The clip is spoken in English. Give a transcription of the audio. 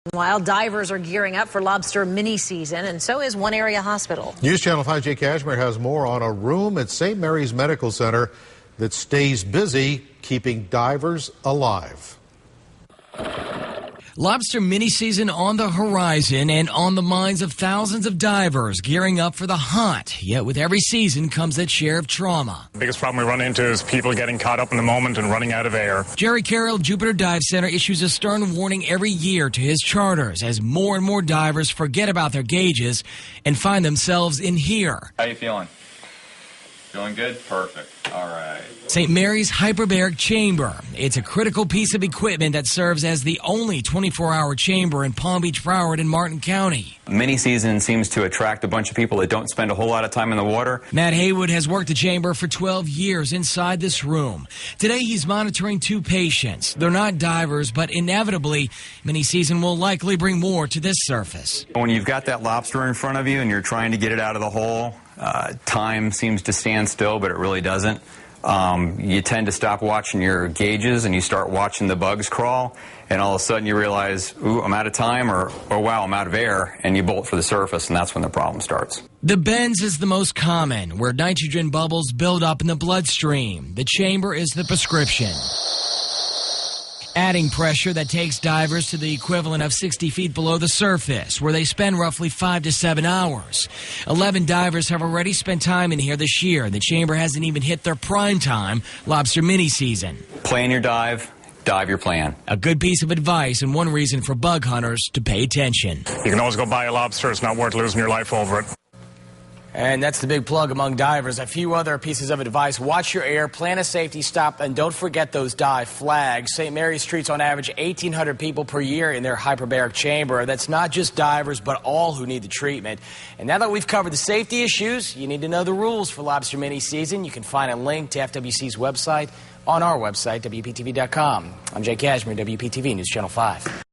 While divers are gearing up for lobster mini season, and so is one area hospital. News Channel 5 Jay Cashmere has more on a room at St. Mary's Medical Center that stays busy keeping divers alive. Lobster mini season on the horizon and on the minds of thousands of divers gearing up for the hunt. Yet with every season comes its share of trauma. The biggest problem we run into is people getting caught up in the moment and running out of air. Jerry Carroll of Jupiter Dive Center issues a stern warning every year to his charters as more and more divers forget about their gauges and find themselves in here. How you feeling? Feeling good? Perfect. All right. St. Mary's hyperbaric chamber. It's a critical piece of equipment that serves as the only 24-hour chamber in Palm Beach, Broward, and Martin County. Mini season seems to attract a bunch of people that don't spend a whole lot of time in the water. Matt Haywood has worked the chamber for 12 years inside this room. Today he's monitoring 2 patients. They're not divers, but inevitably, mini season will likely bring more to this surface. When you've got that lobster in front of you and you're trying to get it out of the hole, time seems to stand still, but it really doesn't. You tend to stop watching your gauges and you start watching the bugs crawl, and all of a sudden you realize, ooh, I'm out of time, or wow, I'm out of air, and you bolt for the surface, and that's when the problem starts. The bends is the most common, where nitrogen bubbles build up in the bloodstream. The chamber is the prescription. Adding pressure that takes divers to the equivalent of 60 feet below the surface, where they spend roughly 5 to 7 hours. 11 divers have already spent time in here this year. The chamber hasn't even hit their prime time lobster mini season. Plan your dive, dive your plan. A good piece of advice and one reason for bug hunters to pay attention. You can always go buy a lobster. It's not worth losing your life over it. And that's the big plug among divers. A few other pieces of advice. Watch your air, plan a safety stop, and don't forget those dive flags. St. Mary's treats on average 1,800 people per year in their hyperbaric chamber. That's not just divers, but all who need the treatment. And now that we've covered the safety issues, you need to know the rules for lobster mini season. You can find a link to FWC's website on our website, WPTV.com. I'm Jay Cashmere, WPTV News Channel 5.